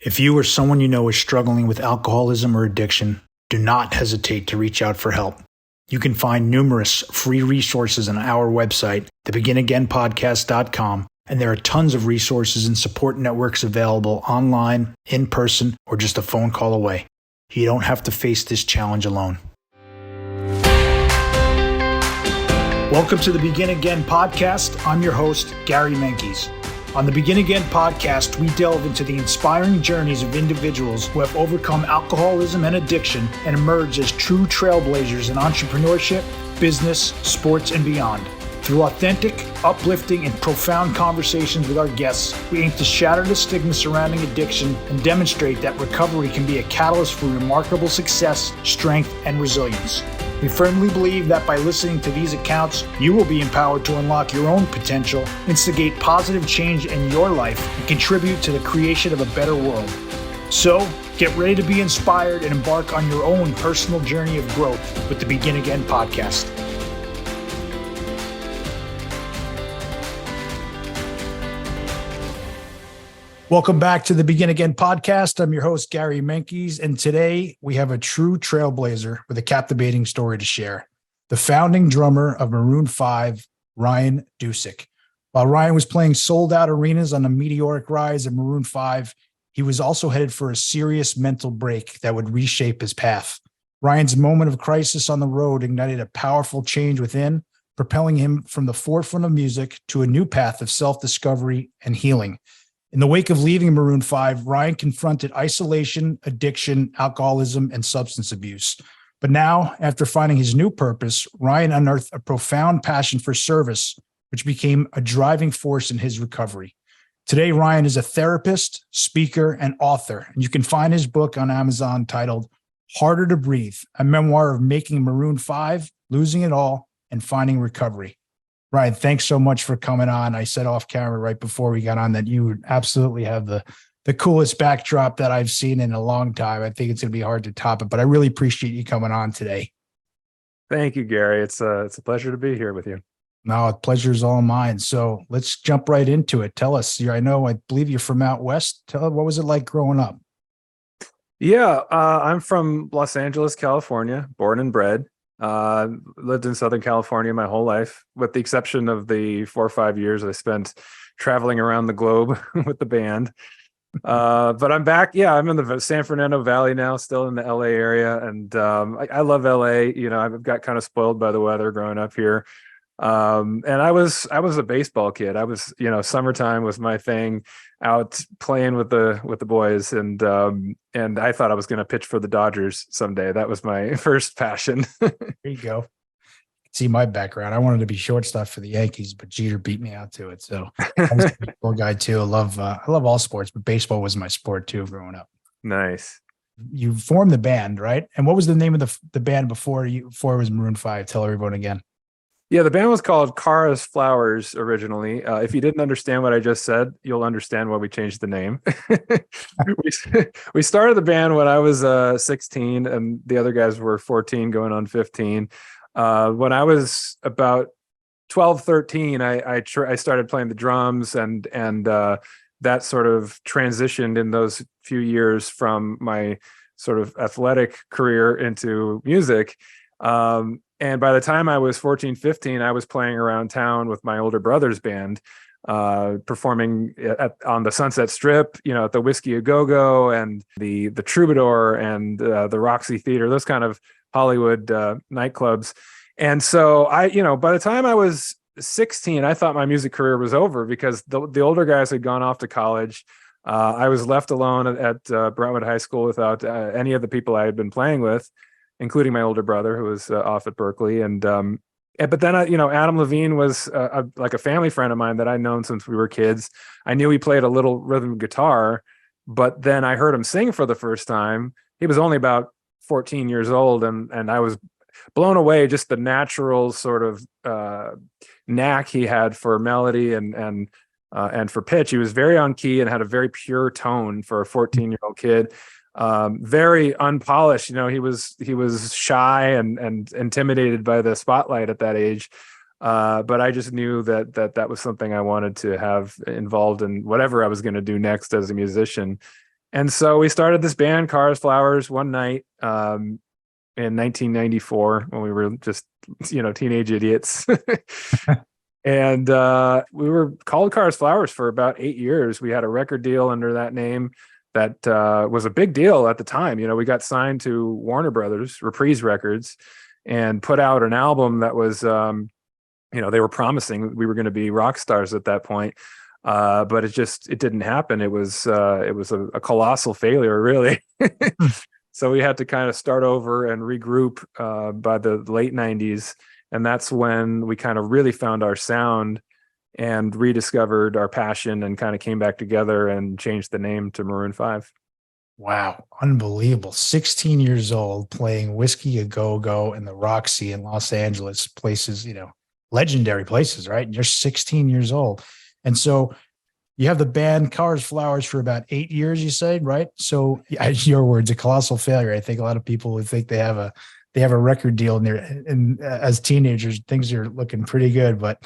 If you or someone you know is struggling with alcoholism or addiction, do not hesitate to reach out for help. You can find numerous free resources on our website, thebeginagainpodcast.com, and there are tons of resources and support networks available online, in person, or just a phone call away. You don't have to face this challenge alone. Welcome to the Begin Again podcast. I'm your host, Gary Menkes. On the Begin Again podcast, we delve into the inspiring journeys of individuals who have overcome alcoholism and addiction and emerged as true trailblazers in entrepreneurship, business, sports, and beyond. Through authentic, uplifting, and profound conversations with our guests, we aim to shatter the stigma surrounding addiction and demonstrate that recovery can be a catalyst for remarkable success, strength, and resilience. We firmly believe that by listening to these accounts, you will be empowered to unlock your own potential, instigate positive change in your life, and contribute to the creation of a better world. So, get ready to be inspired and embark on your own personal journey of growth with the Begin Again podcast. Welcome back to the Begin Again podcast. I'm your host, Gary Menkes, and today we have a true trailblazer with a captivating story to share. The founding drummer of Maroon 5, Ryan Dusick. While Ryan was playing sold-out arenas on the meteoric rise of Maroon 5, he was also headed for a serious mental break that would reshape his path. Ryan's moment of crisis on the road ignited a powerful change within, propelling him from the forefront of music to a new path of self-discovery and healing. In the wake of leaving Maroon 5, Ryan confronted isolation, addiction, alcoholism, and substance abuse. But now, after finding his new purpose, Ryan unearthed a profound passion for service, which became a driving force in his recovery. Today, Ryan is a therapist, speaker, and author, and you can find his book on Amazon titled Harder to Breathe, a memoir of making Maroon 5, losing it all, and finding recovery. Ryan, thanks so much for coming on. I said off camera right before we got on that you absolutely have the coolest backdrop that I've seen in a long time. I think it's going to be hard to top it, but I really appreciate you coming on today. Thank you, Gary. It's a pleasure to be here with you. No, pleasure's all mine. So let's jump right into it. Tell us, I believe you're from out west. What was it like growing up? Yeah, I'm from Los Angeles, California, born and bred. Lived in Southern California my whole life, with the exception of the 4 or 5 years I spent traveling around the globe with the band. But I'm back. Yeah, I'm in the San Fernando Valley now, still in the LA area. And I love LA. I've got kind of spoiled by the weather growing up here. And I was a baseball kid. I was, summertime was my thing, out playing with the boys. And I thought I was going to pitch for the Dodgers someday. That was my first passion. There you go. See my background. I wanted to be shortstop for the Yankees, but Jeter beat me out to it. So I was a baseball guy too. I love all sports, but baseball was my sport too growing up. Nice. You formed the band, right? And what was the name of the band before it was Maroon 5? Tell everyone again. Yeah, the band was called Cara's Flowers originally. If you didn't understand what I just said, you'll understand why we changed the name. We started the band when I was 16 and the other guys were 14 going on 15. When I was about 12, 13, I started playing the drums and that sort of transitioned in those few years from my sort of athletic career into music. And by the time I was 14, 15, I was playing around town with my older brother's band, performing on the Sunset Strip, at the Whiskey A Go-Go and the Troubadour and the Roxy Theater, those kind of Hollywood nightclubs. And so by the time I was 16, I thought my music career was over because the older guys had gone off to college. I was left alone at Brentwood High School without any of the people I had been playing with, including my older brother who was off at Berkeley. But then, Adam Levine was like a family friend of mine that I'd known since we were kids. I knew he played a little rhythm guitar, but then I heard him sing for the first time. He was only about 14 years old. And I was blown away, just the natural sort of knack he had for melody and for pitch. He was very on key and had a very pure tone for a 14-year-old kid. Very unpolished. He was shy and intimidated by the spotlight at that age. But I just knew that was something I wanted to have involved in whatever I was going to do next as a musician. And so we started this band, Cars Flowers, one night in 1994 when we were just, teenage idiots. And we were called Cars Flowers for about 8 years. We had a record deal under that name that was a big deal at the time. We got signed to Warner Brothers, Reprise Records, and put out an album that was, they were promising we were going to be rock stars at that point. But it didn't happen. It was a colossal failure, really. So we had to kind of start over and regroup by the late 90s. And that's when we kind of really found our sound and rediscovered our passion and kind of came back together and changed the name to Maroon 5. Wow. Unbelievable. 16 years old, playing Whiskey A Go-Go in the Roxy in Los Angeles, places, legendary places, right? And you're 16 years old. And so you have the band Cars Flowers for about 8 years, you said, right? So as your words, a colossal failure. I think a lot of people would think they have a record deal and as teenagers, things are looking pretty good. But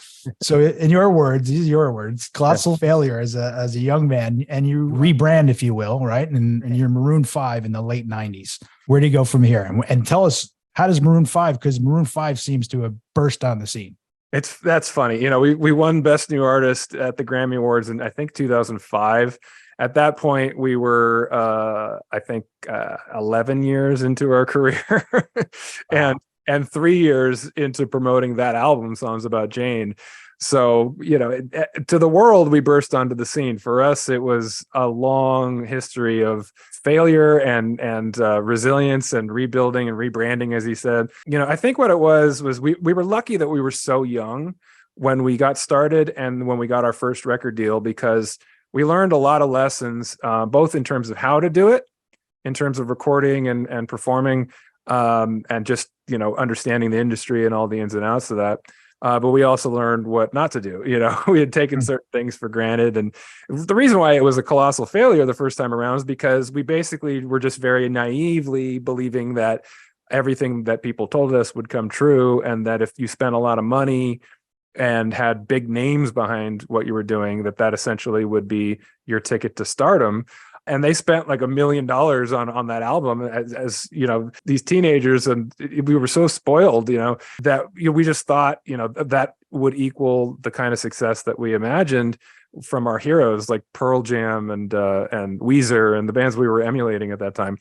so in your words, these are your words, colossal failure as a young man, and you rebrand, if you will, right? And you're Maroon 5 in the late 90s. Where do you go from here? And tell us, how does Maroon 5, because Maroon 5 seems to have burst on the scene. That's funny. We won Best New Artist at the Grammy Awards in, I think, 2005. At that point, we were, 11 years into our career and 3 years into promoting that album, Songs About Jane. So, to the world, we burst onto the scene. For us, it was a long history of failure and resilience and rebuilding and rebranding, as he said. I think what it was we were lucky that we were so young when we got started and when we got our first record deal, because we learned a lot of lessons, both in terms of how to do it, in terms of recording and performing, and just, understanding the industry and all the ins and outs of that. But we also learned what not to do. We had taken certain things for granted. And the reason why it was a colossal failure the first time around is because we basically were just very naively believing that everything that people told us would come true. And that if you spent a lot of money and had big names behind what you were doing, that essentially would be your ticket to stardom. And they spent like $1 million on that album as these teenagers. And we were so spoiled, that we just thought, that would equal the kind of success that we imagined from our heroes like Pearl Jam and Weezer and the bands we were emulating at that time.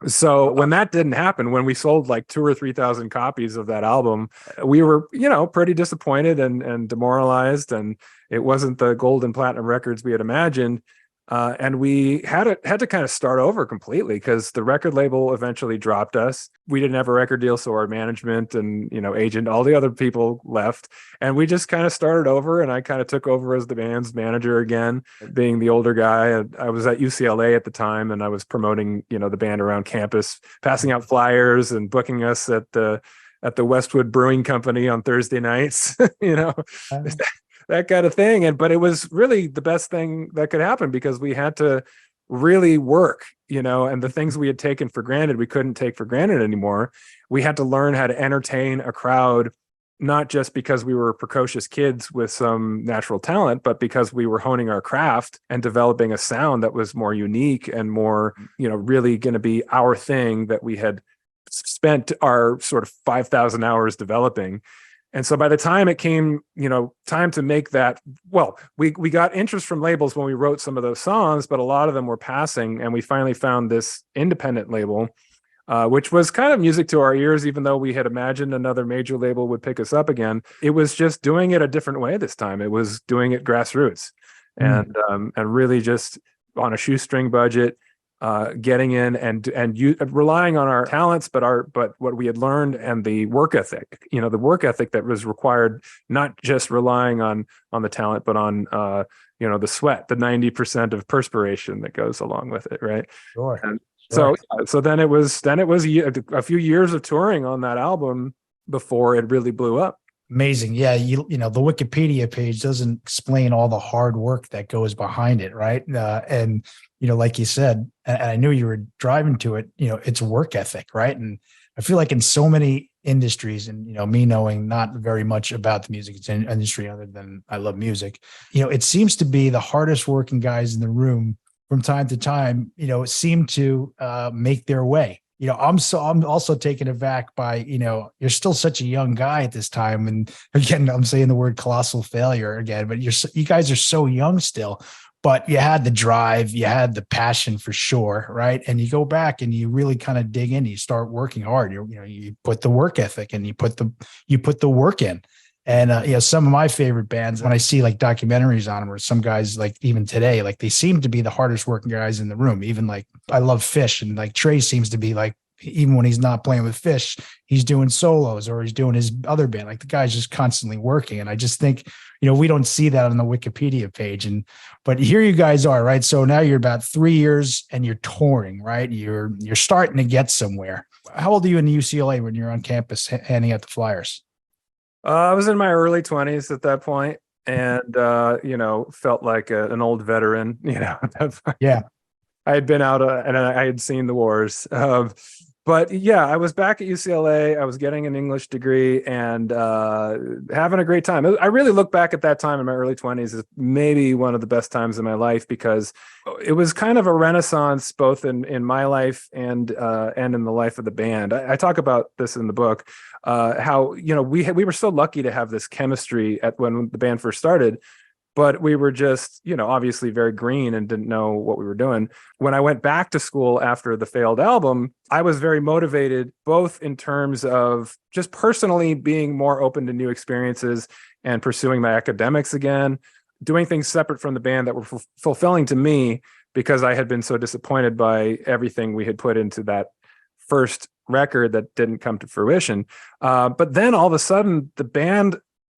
So when that didn't happen, when we sold like 2,000 or 3,000 copies of that album, we were, pretty disappointed and demoralized, and it wasn't the gold and platinum records we had imagined. And we had to kind of start over completely because the record label eventually dropped us. We didn't have a record deal, so our management and agent, all the other people left, and we just kind of started over. And I kind of took over as the band's manager again, being the older guy. I was at UCLA at the time, and I was promoting the band around campus, passing out flyers and booking us at the Westwood Brewing Company on Thursday nights. That kind of thing. But it was really the best thing that could happen because we had to really work, and the things we had taken for granted, we couldn't take for granted anymore. We had to learn how to entertain a crowd, not just because we were precocious kids with some natural talent, but because we were honing our craft and developing a sound that was more unique and more, really going to be our thing that we had spent our sort of 5,000 hours developing. And so by the time it came, time to make that, we got interest from labels when we wrote some of those songs, but a lot of them were passing. And we finally found this independent label, which was kind of music to our ears, even though we had imagined another major label would pick us up again. It was just doing it a different way this time. It was doing it grassroots and really just on a shoestring budget. Getting in and relying on our talents, but what we had learned and the work ethic, the work ethic that was required, not just relying on the talent, but on the sweat, the 90% of perspiration that goes along with it, right? Sure. And so then it was a few years of touring on that album before it really blew up. Amazing. Yeah. The Wikipedia page doesn't explain all the hard work that goes behind it. Right. And like you said, and I knew you were driving to it, it's work ethic. Right. And I feel like in so many industries and, me knowing not very much about the music industry, other than I love music, it seems to be the hardest working guys in the room from time to time, seem to make their way. I'm also taken aback by, you're still such a young guy at this time. And again, I'm saying the word colossal failure again, but you guys are so young still, but you had the drive, you had the passion for sure. Right. And you go back and you really kind of dig in, you start working hard. You put the work ethic and you put the work in. And some of my favorite bands, when I see like documentaries on them, or some guys like even today, like they seem to be the hardest working guys in the room. Even like I love Fish, and like Trey seems to be like, even when he's not playing with Fish, he's doing solos or he's doing his other band. Like the guy's just constantly working. And I just think, we don't see that on the Wikipedia page. But here you guys are, right? So now you're about 3 years and you're touring, right? You're starting to get somewhere. How old are you in UCLA when you're on campus handing out the flyers? I was in my early 20s at that point, and felt like an old veteran. Yeah. I had been out and I had seen the wars. But yeah, I was back at UCLA. I was getting an English degree and having a great time. I really look back at that time in my early 20s as maybe one of the best times in my life, because it was kind of a renaissance both in my life and in the life of the band. I talk about this in the book, how we were so lucky to have this chemistry when the band first started. But we were just, obviously very green and didn't know what we were doing. When I went back to school after the failed album, I was very motivated, both in terms of just personally being more open to new experiences and pursuing my academics again, doing things separate from the band that were fulfilling to me, because I had been so disappointed by everything we had put into that first record that didn't come to fruition. But then all of a sudden,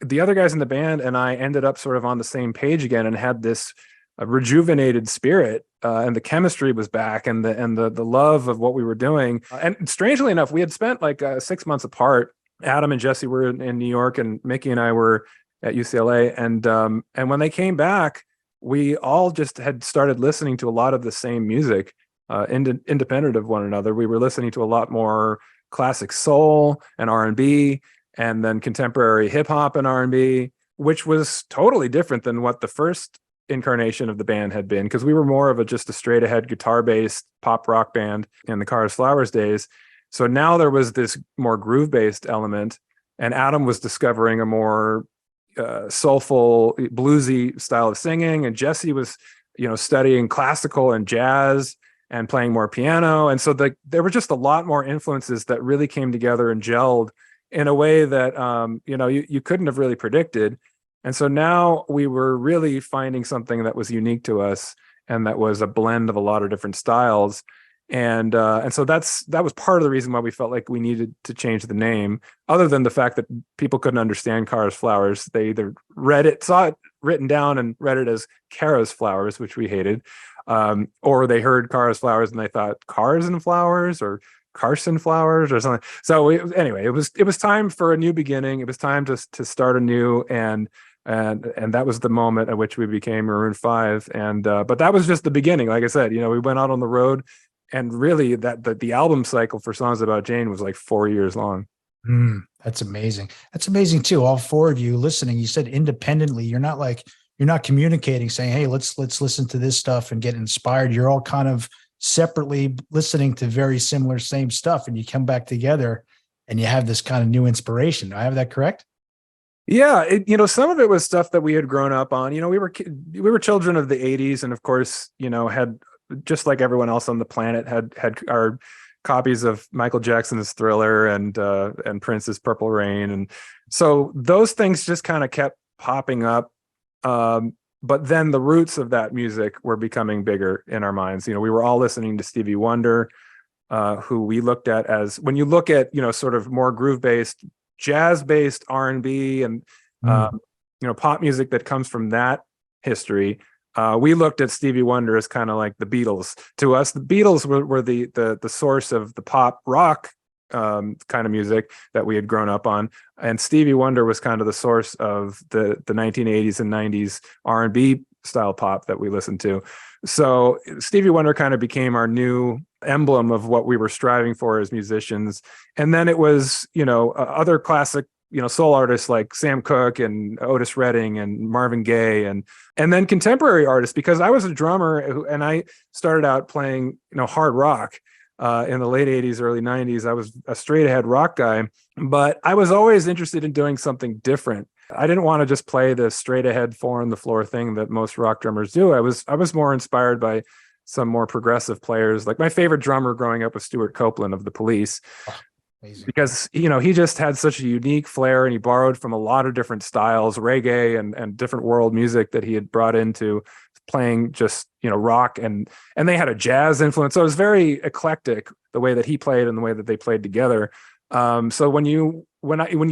the other guys in the band and I ended up sort of on the same page again and had this rejuvenated spirit, and the chemistry was back, and the love of what we were doing. And strangely enough, we had spent like 6 months apart. Adam and Jesse were in New York, and Mickey and I were at UCLA. And when they came back, we all just had started listening to a lot of the same music, independent of one another. We were listening to a lot more classic soul and R&B, and then contemporary hip hop and R&B, which was totally different than what the first incarnation of the band had been, because we were more of just a straight ahead guitar based pop rock band in the Cars Flowers days. So now there was this more groove based element, and Adam was discovering a more soulful, bluesy style of singing, and Jesse was, studying classical and jazz and playing more piano. And so there were just a lot more influences that really came together and gelled in a way that you couldn't have really predicted. And so now we were really finding something that was unique to us, and that was a blend of a lot of different styles. And so that was part of the reason why we felt like we needed to change the name, other than the fact that people couldn't understand Cars Flowers. They either saw it written down and read it as Cara's Flowers, which we hated, or they heard Cars Flowers and they thought Cars and Flowers or Carson Flowers or something. So anyway, it was time for a new beginning. It was time to start anew, and that was the moment at which we became Maroon 5. And but that was just the beginning. Like I said, we went out on the road, and really the album cycle for Songs About Jane was like 4 years long. That's amazing. That's amazing too. All four of you listening, you said independently. You're not communicating, saying, "Hey, let's listen to this stuff and get inspired." You're all kind of separately listening to very similar same stuff, and you come back together and you have this kind of new inspiration. Do I have that correct? Yeah, some of it was stuff that we had grown up on. We were children of the 80s, and of course, had, just like everyone else on the planet, had our copies of Michael Jackson's Thriller and Prince's Purple Rain, and so those things just kind of kept popping up. But then the roots of that music were becoming bigger in our minds. We were all listening to Stevie Wonder, who we looked at as, when you look at, sort of more groove-based, jazz-based R&B and, pop music that comes from that history, we looked at Stevie Wonder as kind of like the Beatles. To us, the Beatles were the source of the pop rock kind of music that we had grown up on, and Stevie Wonder was kind of the source of the 1980s and 90s R&B style pop that we listened to. So Stevie Wonder kind of became our new emblem of what we were striving for as musicians. And then it was, other classic soul artists like Sam Cooke and Otis Redding and Marvin Gaye, and then contemporary artists, because I was a drummer and I started out playing, hard rock in the late 80s, early 90s. I was a straight ahead rock guy, but I was always interested in doing something different. I didn't want to just play the straight ahead four on the floor thing that most rock drummers do. I was more inspired by some more progressive players. Like my favorite drummer growing up was Stuart Copeland of the Police. Amazing. Because he just had such a unique flair, and he borrowed from a lot of different styles, reggae and different world music that he had brought into playing just rock, and they had a jazz influence. So it was very eclectic, the way that he played and the way that they played together. So when you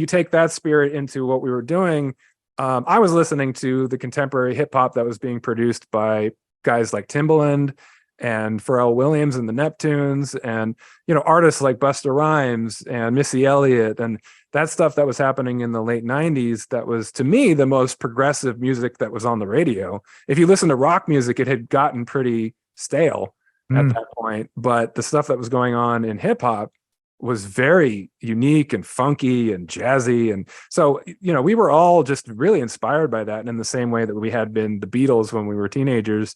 take that spirit into what we were doing, I was listening to the contemporary hip hop that was being produced by guys like Timbaland and Pharrell Williams and the Neptunes, and artists like Busta Rhymes and Missy Elliott, and that stuff that was happening in the late 90s. That was, to me, the most progressive music that was on the radio. If you listen to rock music, it had gotten pretty stale at that point, but the stuff that was going on in hip hop was very unique and funky and jazzy. And so, we were all just really inspired by that, and in the same way that we had been the Beatles when we were teenagers.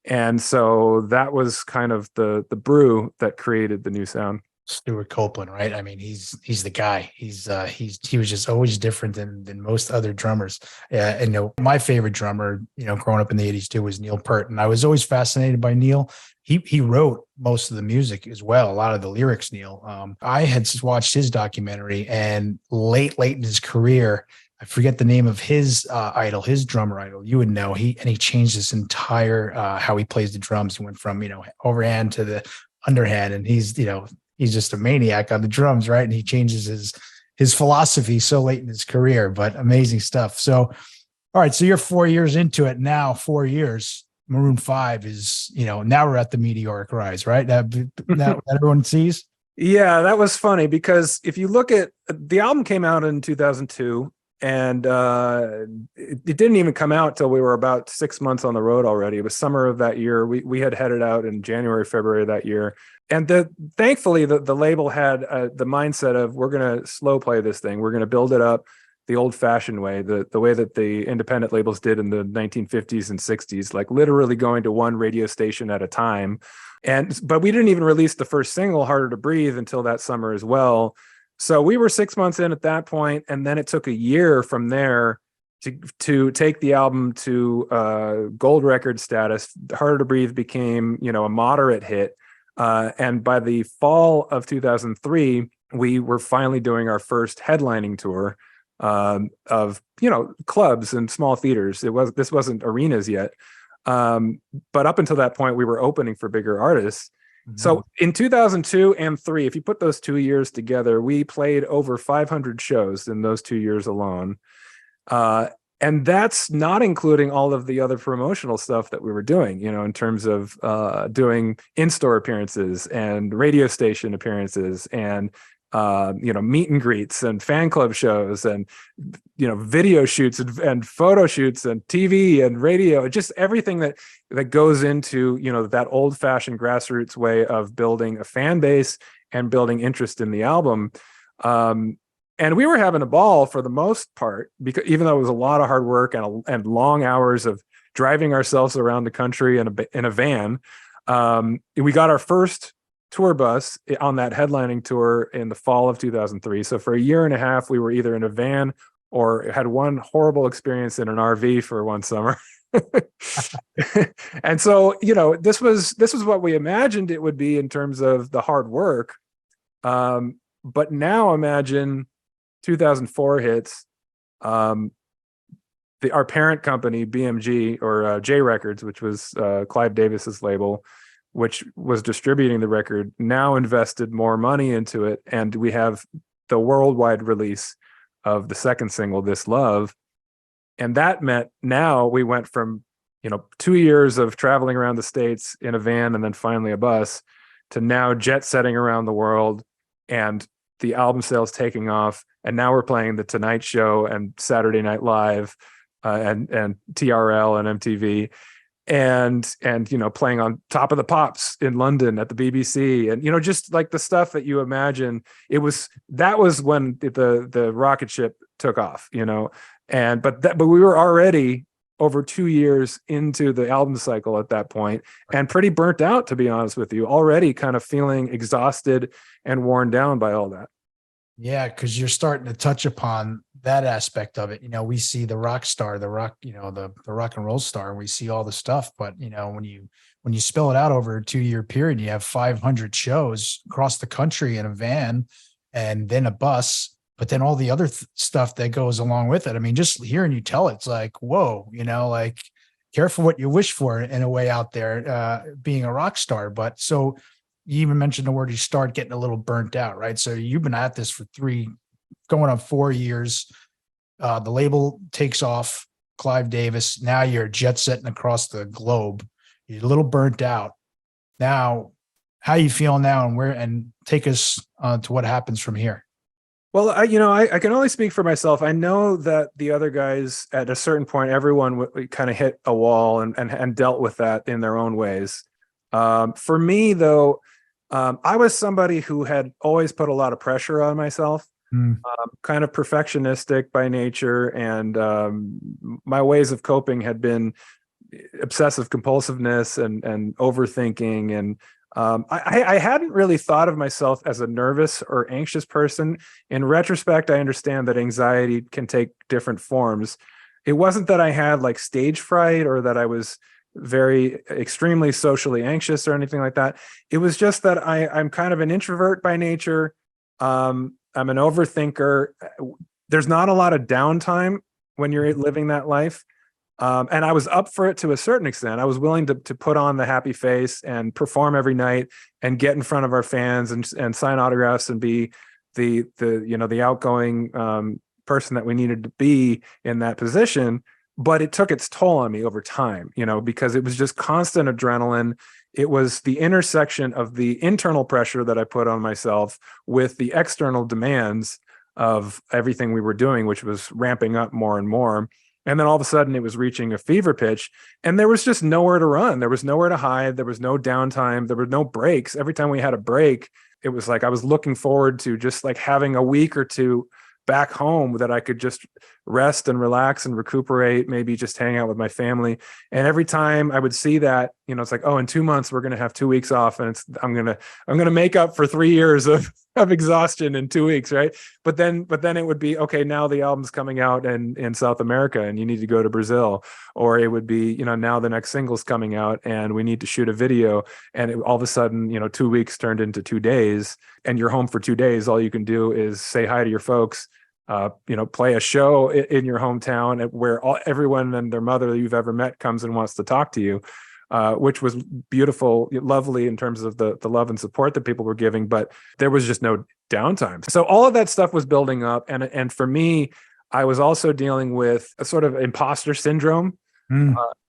And so that was kind of the brew that created the new sound. Stuart Copeland, right? I mean, he's the guy. He was just always different than most other drummers. And my favorite drummer, growing up in the 80s too, was Neil Peart. And I was always fascinated by Neil. He wrote most of the music as well, a lot of the lyrics, Neil. I had watched his documentary, and late in his career, I forget the name of his idol, his drummer idol. You would know. He changed his entire how he plays the drums. He went from overhand to the underhand, and he's just a maniac on the drums, right? And he changes his philosophy so late in his career, but amazing stuff. So, all right, so you're 4 years into it now. 4 years, Maroon 5 is now we're at the meteoric rise, right? That everyone sees. Yeah, that was funny, because if you look at the album, came out in 2002. And it didn't even come out till we were about 6 months on the road already. It was summer of that year. We had headed out in January, February of that year. And thankfully, the label had the mindset of, we're going to slow play this thing. We're going to build it up the old fashioned way, the way that the independent labels did in the 1950s and 60s, like literally going to one radio station at a time. But we didn't even release the first single, Harder to Breathe, until that summer as well. So we were 6 months in at that point, and then it took a year from there to take the album to gold record status. Harder to Breathe became, a moderate hit. And by the fall of 2003, we were finally doing our first headlining tour of, clubs and small theaters. This wasn't arenas yet. But up until that point, we were opening for bigger artists. So in 2002 and 3, if you put those 2 years together, we played over 500 shows in those 2 years alone. And that's not including all of the other promotional stuff that we were doing, in terms of doing in-store appearances and radio station appearances and, meet and greets and fan club shows and, video shoots and photo shoots and TV and radio, just everything that goes into, that old fashioned grassroots way of building a fan base and building interest in the album. And we were having a ball for the most part, because even though it was a lot of hard work and long hours of driving ourselves around the country in a van, we got our first tour bus on that headlining tour in the fall of 2003. So for a year and a half, we were either in a van or had one horrible experience in an RV for one summer. And so, this was what we imagined it would be in terms of the hard work. But now imagine 2004 hits. Our parent company, BMG, or J Records, which was Clive Davis's label, which was distributing the record, now invested more money into it. And we have the worldwide release of the second single, This Love. And that meant now we went from, 2 years of traveling around the States in a van and then finally a bus, to now jet setting around the world and the album sales taking off. And now we're playing the Tonight Show and Saturday Night Live and TRL and MTV. And playing on Top of the Pops in London at the BBC, and just like the stuff that you imagine. That was when the rocket ship took off, but we were already over 2 years into the album cycle at that point, and pretty burnt out, to be honest with you, already kind of feeling exhausted and worn down by all that. Yeah, because you're starting to touch upon that aspect of it. We see the rock star, the rock, the rock and roll star, and we see all the stuff. But when you spill it out over a 2-year period, you have 500 shows across the country in a van, and then a bus, but then all the other stuff that goes along with it. I mean, just hearing you tell it's like, whoa, like careful what you wish for in a way out there, being a rock star. But so you even mentioned the word, you start getting a little burnt out, right? So you've been at this for going on 4 years. The label takes off, Clive Davis. Now you're jet setting across the globe. You're a little burnt out. Now, how you feel now, and take us to what happens from here? Well, I can only speak for myself. I know that the other guys at a certain point, everyone kind of hit a wall and dealt with that in their own ways. For me, though, I was somebody who had always put a lot of pressure on myself, kind of perfectionistic by nature. And my ways of coping had been obsessive compulsiveness and overthinking. And I hadn't really thought of myself as a nervous or anxious person. In retrospect, I understand that anxiety can take different forms. It wasn't that I had like stage fright or that I was very extremely socially anxious or anything like that. It was just that I'm kind of an introvert by nature. I'm an overthinker. There's not a lot of downtime when you're living that life. And I was up for it to a certain extent. I was willing to put on the happy face and perform every night and get in front of our fans and sign autographs and be the outgoing person that we needed to be in that position. But it took its toll on me over time, because it was just constant adrenaline. It was the intersection of the internal pressure that I put on myself with the external demands of everything we were doing, which was ramping up more and more. And then all of a sudden it was reaching a fever pitch, and there was just nowhere to run. There was nowhere to hide. There was no downtime. There were no breaks. Every time we had a break, it was like I was looking forward to just like having a week or two back home that I could just rest and relax and recuperate, maybe just hang out with my family. And every time I would see that, it's like, oh, in 2 months, we're going to have 2 weeks off. And I'm going to make up for 3 years of exhaustion in 2 weeks. Right. But then it would be, okay, now the album's coming out in South America and you need to go to Brazil. Or it would be, now the next single's coming out and we need to shoot a video. And all of a sudden, 2 weeks turned into 2 days, and you're home for 2 days. All you can do is say hi to your folks, play a show in your hometown where everyone and their mother you've ever met comes and wants to talk to you, which was beautiful, lovely in terms of the love and support that people were giving, but there was just no downtime. So all of that stuff was building up. And for me, I was also dealing with a sort of imposter syndrome,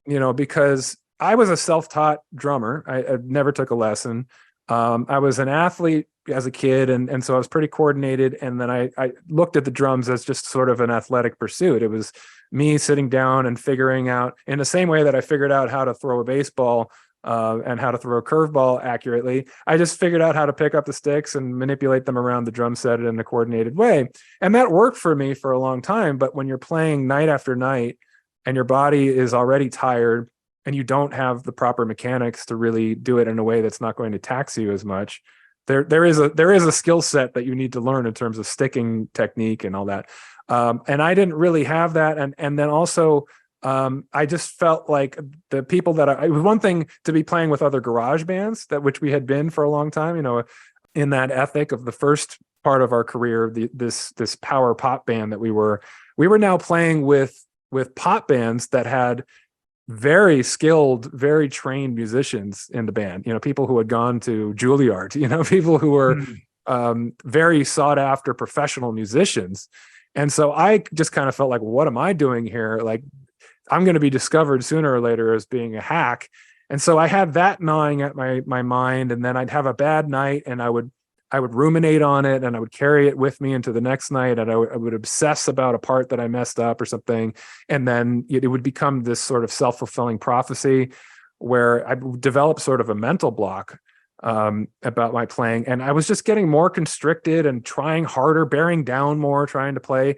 because I was a self-taught drummer. I never took a lesson. I was an athlete as a kid, and so I was pretty coordinated. And then I looked at the drums as just sort of an athletic pursuit. It was me sitting down and figuring out, in the same way that I figured out how to throw a baseball and how to throw a curveball accurately, I just figured out how to pick up the sticks and manipulate them around the drum set in a coordinated way. And that worked for me for a long time. But when you're playing night after night and your body is already tired and you don't have the proper mechanics to really do it in a way that's not going to tax you as much, there is a skill set that you need to learn in terms of sticking technique and all that. And I didn't really have that. And then also, I just felt like the people that it was one thing to be playing with other garage bands, which we had been for a long time, in that ethic of the first part of our career, this power pop band that we were now playing with pop bands that had very skilled, very trained musicians in the band, people who had gone to Juilliard, people who were very sought after professional musicians. And so I just kind of felt like, what am I doing here? Like, I'm going to be discovered sooner or later as being a hack. And so I had that gnawing at my mind, and then I'd have a bad night and I would ruminate on it, and I would carry it with me into the next night, and I would obsess about a part that I messed up or something. And then it would become this sort of self-fulfilling prophecy where I developed sort of a mental block about my playing. And I was just getting more constricted and trying harder, bearing down more, trying to play.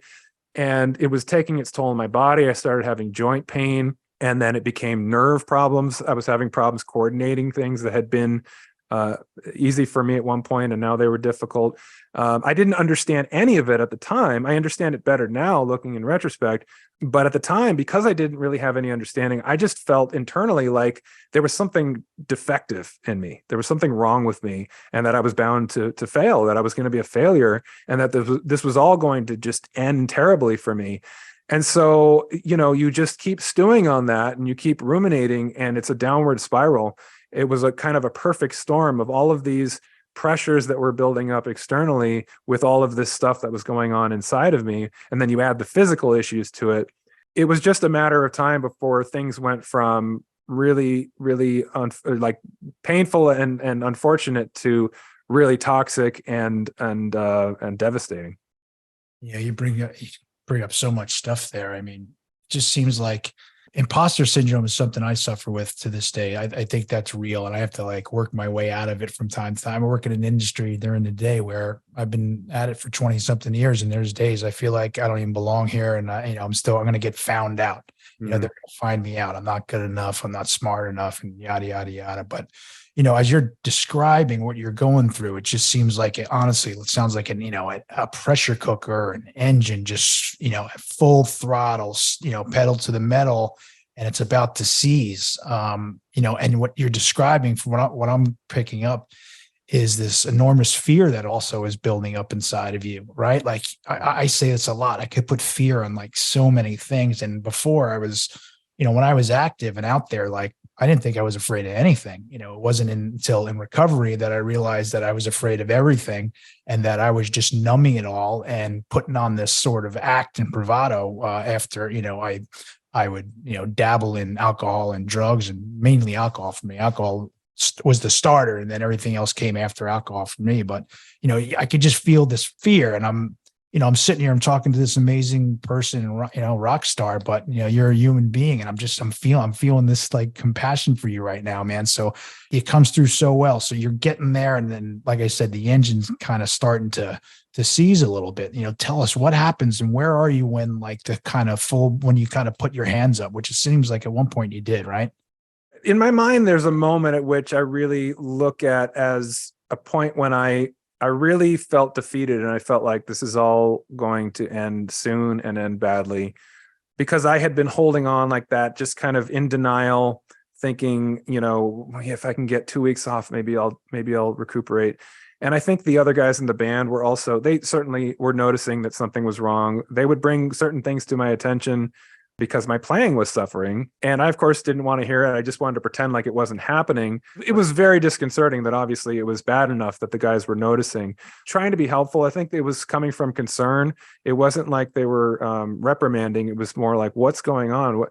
and it was taking its toll on my body. I started having joint pain, and then it became nerve problems. I was having problems coordinating things that had been easy for me at one point, and now they were difficult. I didn't understand any of it at the time. I understand it better now, looking in retrospect. But at the time, because I didn't really have any understanding, I just felt internally like there was something defective in me. There was something wrong with me, and that I was bound to fail, that I was going to be a failure, and that this was all going to just end terribly for me. And so, you just keep stewing on that, and you keep ruminating, and it's a downward spiral. It was a kind of a perfect storm of all of these pressures that were building up externally with all of this stuff that was going on inside of me. And then you add the physical issues to it. It was just a matter of time before things went from really, really like painful and unfortunate to really toxic and devastating. Yeah, you bring up so much stuff there. I mean, it just seems like imposter syndrome is something I suffer with to this day. I think that's real, and I have to like work my way out of it from time to time. I work in an industry during the day where I've been at it for 20 something years, and there's days I feel like I don't even belong here, and I'm going to get found out. They're going to find me out. I'm not good enough. I'm not smart enough, and yada yada yada. But as you're describing what you're going through, it just seems like it sounds like a pressure cooker, an engine, just, at full throttle, pedal to the metal, and it's about to seize. And what you're describing from what I'm picking up is this enormous fear that also is building up inside of you, right? Like I say it's a lot. I could put fear on like so many things. And before I was, when I was active and out there, like, I didn't think I was afraid of anything. It wasn't until in recovery that I realized that I was afraid of everything, and that I was just numbing it all and putting on this sort of act and bravado after, I would, dabble in alcohol and drugs, and mainly alcohol for me. Alcohol was the starter, and then everything else came after alcohol for me. But, I could just feel this fear, and I'm sitting here, I'm talking to this amazing person, Rockstar, but you're a human being, and I'm feeling this like compassion for you right now, man. So it comes through so well. So you're getting there. And then, like I said, the engine's kind of starting to seize a little bit. Tell us what happens, and where are you when like when you kind of put your hands up, which it seems like at one point you did, right? In my mind, there's a moment at which I really look at as a point when I really felt defeated, and I felt like this is all going to end soon and end badly, because I had been holding on like that, just kind of in denial, thinking, if I can get 2 weeks off, maybe I'll recuperate. And I think the other guys in the band they certainly were noticing that something was wrong. They would bring certain things to my attention because my playing was suffering. And I, of course, didn't want to hear it. I just wanted to pretend like it wasn't happening. It was very disconcerting that obviously it was bad enough that the guys were noticing. Trying to be helpful, I think it was coming from concern. It wasn't like they were reprimanding. It was more like, what's going on?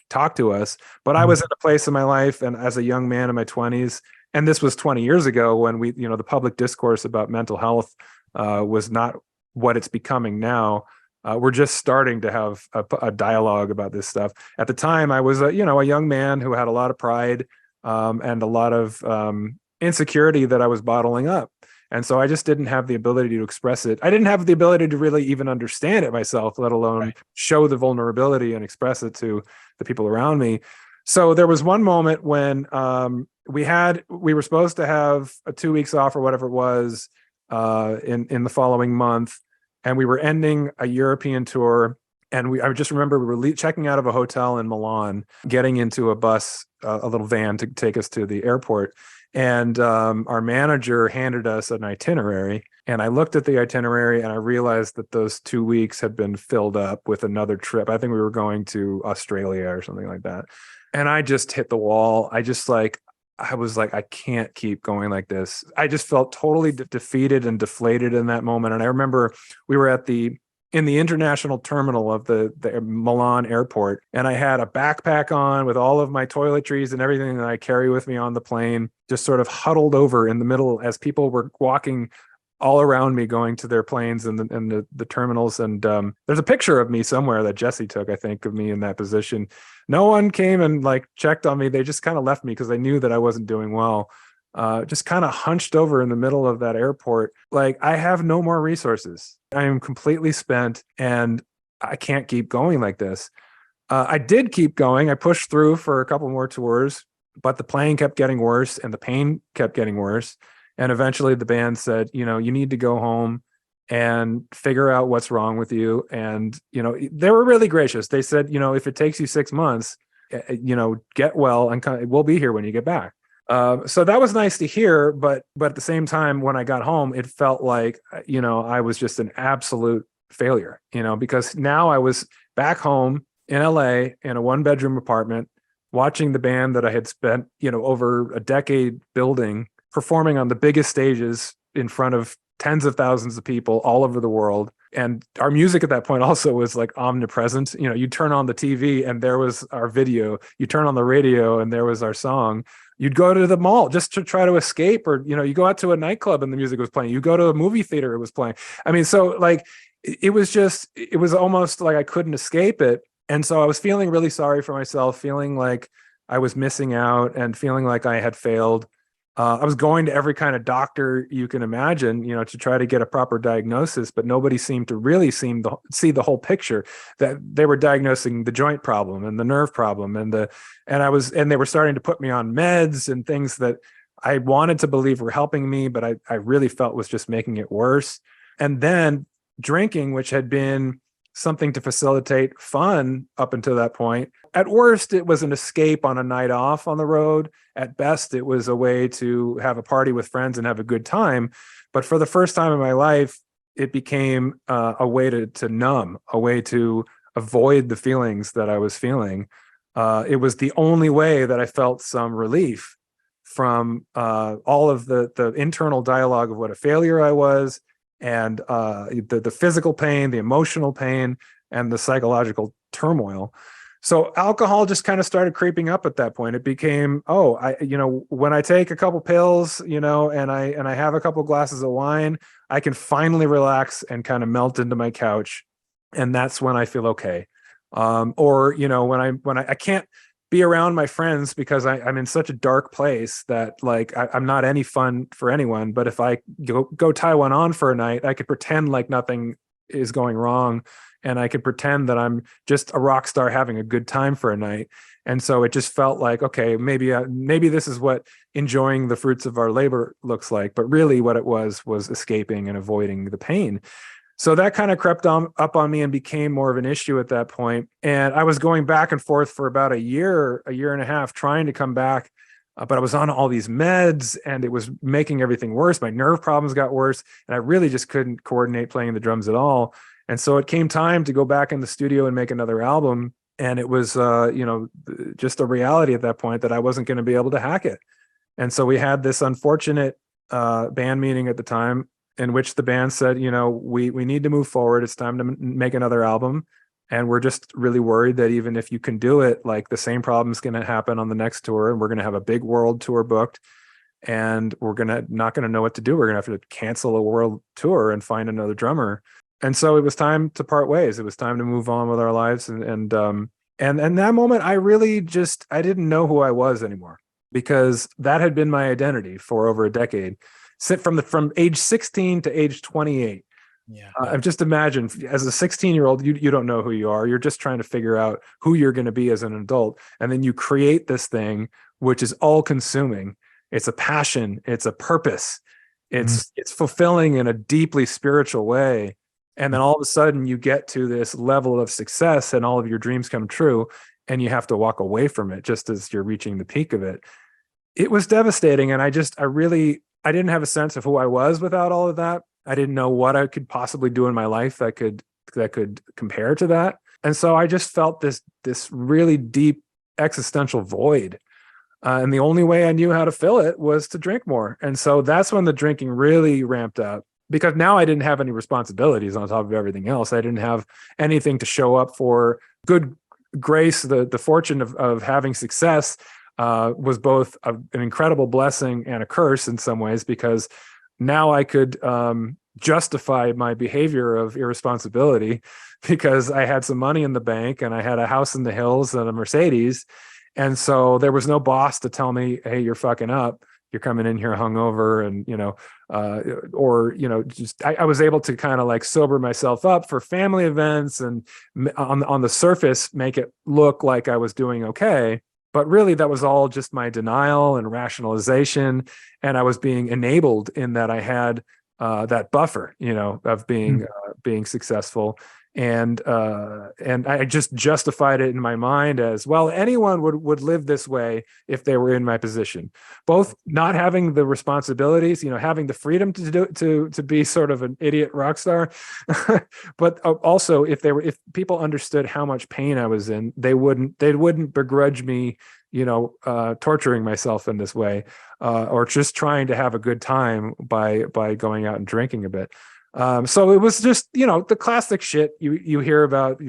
Talk to us. But I was in a place in my life, and as a young man in my 20s, and this was 20 years ago, when the public discourse about mental health was not what it's becoming now. We're just starting to have a dialogue about this stuff. At the time, I was a young man who had a lot of pride and a lot of insecurity that I was bottling up. And so I just didn't have the ability to express it. I didn't have the ability to really even understand it myself, let alone show the vulnerability and express it to the people around me. So there was one moment when we were supposed to have 2 weeks off or whatever it was in the following month. And we were ending a European tour. And I just remember we were checking out of a hotel in Milan, getting into a bus, a little van to take us to the airport. And our manager handed us an itinerary. And I looked at the itinerary, and I realized that those 2 weeks had been filled up with another trip. I think we were going to Australia or something like that. And I just hit the wall. I was like, I can't keep going like this. I just felt totally defeated and deflated in that moment. And I remember we were in the international terminal of the Milan airport, and I had a backpack on with all of my toiletries and everything that I carry with me on the plane, just sort of huddled over in the middle as people were walking all around me, going to their planes and the terminals. And there's a picture of me somewhere that Jesse took, I think, of me in that position. No one came and like checked on me. They just kind of left me because they knew that I wasn't doing well. Just kind of hunched over in the middle of that airport. Like, I have no more resources. I am completely spent. And I can't keep going like this. I did keep going. I pushed through for a couple more tours, but the playing kept getting worse and the pain kept getting worse. And eventually the band said, you need to go home and figure out what's wrong with you. And, they were really gracious. They said, if it takes you 6 months, get well and we'll be here when you get back. So that was nice to hear. But at the same time, when I got home, it felt like, I was just an absolute failure, because now I was back home in LA in a 1-bedroom apartment, watching the band that I had spent, over a decade building, performing on the biggest stages in front of tens of thousands of people all over the world. And our music at that point also was like omnipresent. You turn on the TV and there was our video. You turn on the radio and there was our song. You'd go to the mall just to try to escape, or, you go out to a nightclub and the music was playing. You go to a movie theater, it was playing. I mean, so like, it was almost like I couldn't escape it. And so I was feeling really sorry for myself, feeling like I was missing out and feeling like I had failed. I was going to every kind of doctor you can imagine, to try to get a proper diagnosis, but nobody seemed to really see the whole picture. That they were diagnosing the joint problem and the nerve problem and they were starting to put me on meds and things that I wanted to believe were helping me, but I really felt was just making it worse. And then drinking, which had been something to facilitate fun up until that point. At worst, it was an escape on a night off on the road. At best, it was a way to have a party with friends and have a good time. But for the first time in my life, it became a way to numb, a way to avoid the feelings that I was feeling. It was the only way that I felt some relief from all of the internal dialogue of what a failure I was, and the physical pain, the emotional pain, and the psychological turmoil. So alcohol just kind of started creeping up at that point. It became, when I take a couple pills, and I have a couple glasses of wine, I can finally relax and kind of melt into my couch, and that's when I feel okay. Or when I can't be around my friends because I'm in such a dark place that like I'm not any fun for anyone. But if I go tie one on for a night, I could pretend like nothing is going wrong, and I could pretend that I'm just a rock star having a good time for a night. And so it just felt like, okay, maybe this is what enjoying the fruits of our labor looks like. But really, what it was escaping and avoiding the pain. So that kind of crept up on me and became more of an issue at that point. And I was going back and forth for about a year and a half, trying to come back. But I was on all these meds and it was making everything worse. My nerve problems got worse and I really just couldn't coordinate playing the drums at all. And so it came time to go back in the studio and make another album. And it was, just a reality at that point that I wasn't going to be able to hack it. And so we had this unfortunate band meeting at the time, in which the band said, we need to move forward. It's time to make another album. And we're just really worried that even if you can do it, like the same problem's going to happen on the next tour. And we're going to have a big world tour booked and we're not going to know what to do. We're going to have to cancel a world tour and find another drummer. And so it was time to part ways. It was time to move on with our lives. And that moment, I really I didn't know who I was anymore, because that had been my identity for over a decade. From age 16 to age 28. Yeah. I've just imagined as a 16-year-old, you don't know who you are. You're just trying to figure out who you're going to be as an adult. And then you create this thing, which is all consuming. It's a passion. It's a purpose. It's fulfilling in a deeply spiritual way. And then all of a sudden you get to this level of success and all of your dreams come true and you have to walk away from it just as you're reaching the peak of it. It was devastating. And I didn't have a sense of who I was without all of that. I didn't know what I could possibly do in my life that could compare to that. And so I just felt this really deep existential void. And the only way I knew how to fill it was to drink more. And so that's when the drinking really ramped up, because now I didn't have any responsibilities on top of everything else. I didn't have anything to show up for. Good grace, the fortune of having success was both an incredible blessing and a curse in some ways, because now I could justify my behavior of irresponsibility because I had some money in the bank and I had a house in the hills and a Mercedes. And so there was no boss to tell me, hey, you're fucking up. you're coming in here hungover, and or just I was able to kind of like sober myself up for family events, and on the surface make it look like I was doing okay. But really, that was all just my denial and rationalization, and I was being enabled in that I had that buffer, of being successful, and I just justified it in my mind as, well, anyone would live this way if they were in my position, both not having the responsibilities, having the freedom to be sort of an idiot rock star, but also if people understood how much pain I was in, they wouldn't begrudge me torturing myself in this way, or just trying to have a good time by going out and drinking a bit. So it was just, the classic shit you hear about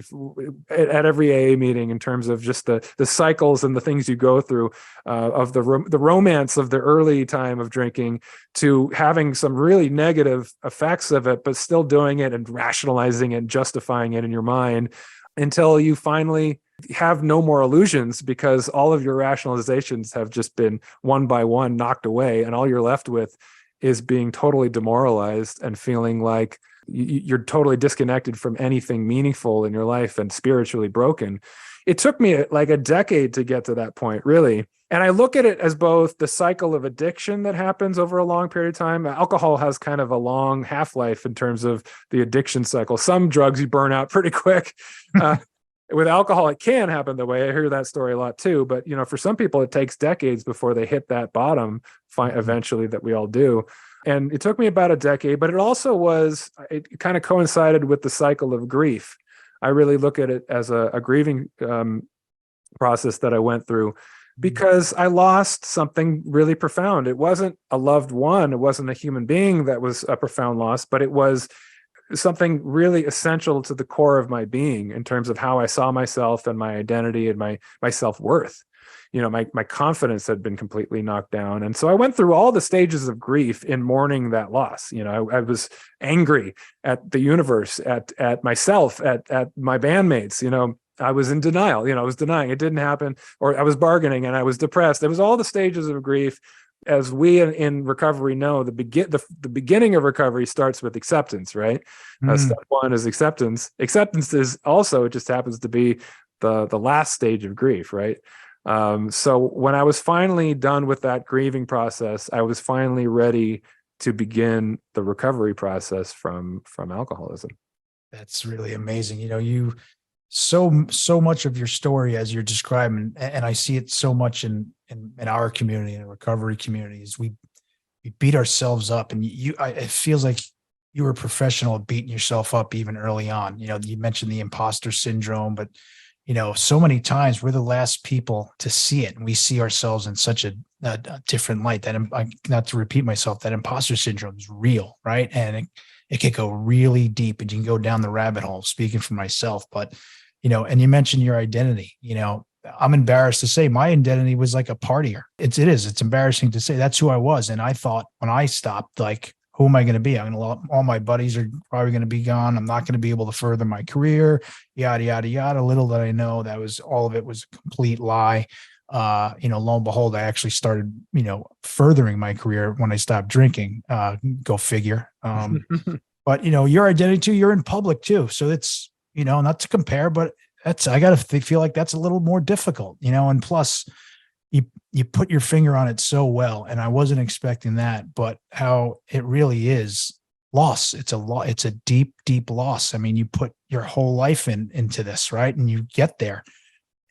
at every AA meeting, in terms of just the cycles and the things you go through, of the romance of the early time of drinking, to having some really negative effects of it, but still doing it and rationalizing it and justifying it in your mind, until you finally have no more illusions, because all of your rationalizations have just been one by one knocked away, and all you're left with is being totally demoralized and feeling like you're totally disconnected from anything meaningful in your life and spiritually broken. It took me like a decade to get to that point, really. And I look at it as both the cycle of addiction that happens over a long period of time. Alcohol has kind of a long half-life in terms of the addiction cycle. Some drugs you burn out pretty quick. With alcohol, it can happen that way. I hear that story a lot too. But, for some people, it takes decades before they hit that bottom eventually, that we all do. And it took me about a decade, but it kind of coincided with the cycle of grief. I really look at it as a grieving process that I went through, because I lost something really profound. It wasn't a loved one. It wasn't a human being that was a profound loss, but it was something really essential to the core of my being, in terms of how I saw myself and my identity and my self-worth. My confidence had been completely knocked down. And so I went through all the stages of grief in mourning that loss. I was angry at the universe, at myself, at my bandmates. I was in denial. I was denying it didn't happen, or I was bargaining, and I was depressed. It was all the stages of grief. As we in recovery know, the beginning of recovery starts with acceptance, right? Step one is acceptance. Acceptance is also, it just happens to be the last stage of grief, right? So when I was finally done with that grieving process, I was finally ready to begin the recovery process from alcoholism. That's really amazing. You so much of your story, as you're describing, and I see it so much in our community, in the recovery communities, we beat ourselves up, and it feels like you were a professional at beating yourself up even early on. You mentioned the imposter syndrome, but so many times we're the last people to see it, and we see ourselves in such a different light. That, not to repeat myself, that imposter syndrome is real, right? And it could go really deep, and you can go down the rabbit hole, speaking for myself. But, and you mentioned your identity. I'm embarrassed to say my identity was like a partier. It's embarrassing to say that's who I was. And I thought when I stopped, like, who am I going to be? All my buddies are probably going to be gone. I'm not going to be able to further my career, yada, yada, yada. Little did I know that all of it was a complete lie. Lo and behold, I actually started, furthering my career when I stopped drinking. Go figure. But your identity too, you're in public too. So it's, not to compare, but I got to feel like that's a little more difficult, and plus you put your finger on it so well. And I wasn't expecting that, but how it really is loss. It's a deep, deep loss. I mean, you put your whole life into this, right? And you get there.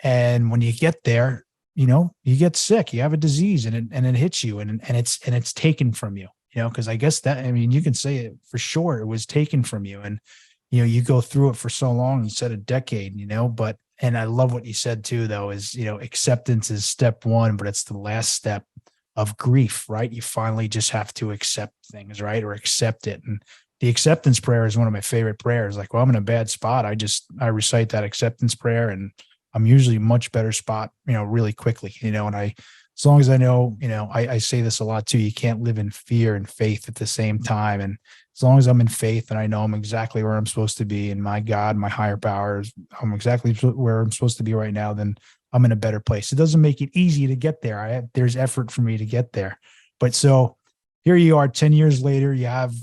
And when you get there, you get sick, you have a disease, and it hits you, and it's taken from you, because I guess you can say it for sure. It was taken from you. And, you go through it for so long. You said a decade, and I love what you said too, though, is, acceptance is step one, but it's the last step of grief, right? You finally just have to accept things, right? Or accept it. And the acceptance prayer is one of my favorite prayers. Like, well, I'm in a bad spot. I recite that acceptance prayer, and I'm usually a much better spot, really quickly, and as long as I know, I say this a lot too, you can't live in fear and faith at the same time. And as long as I'm in faith and I know I'm exactly where I'm supposed to be, and my God, my higher powers, I'm exactly where I'm supposed to be right now, then I'm in a better place. It doesn't make it easy to get there. There's effort for me to get there. But so here you are 10 years later, you have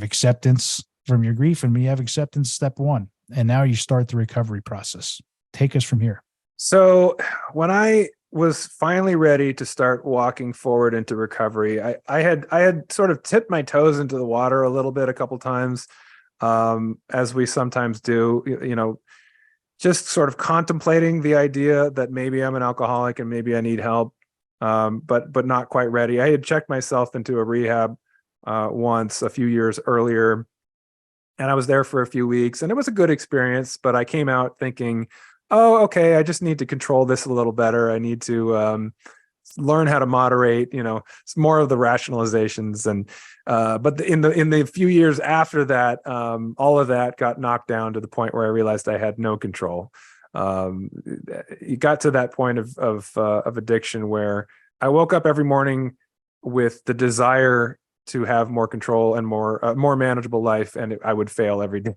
acceptance from your grief, and you have acceptance step one. And now you start the recovery process. Take us from here. So when I was finally ready to start walking forward into recovery, I had sort of tipped my toes into the water a little bit a couple times, as we sometimes do, just sort of contemplating the idea that maybe I'm an alcoholic and maybe I need help, but not quite ready. I had checked myself into a rehab once a few years earlier, and I was there for a few weeks, and it was a good experience, but I came out thinking, oh, okay, I just need to control this a little better. I need to learn how to moderate, it's more of the rationalizations. And but in the few years after that, all of that got knocked down to the point where I realized I had no control. You got to that point of addiction where I woke up every morning with the desire to have more control and more manageable life, and I would fail every day,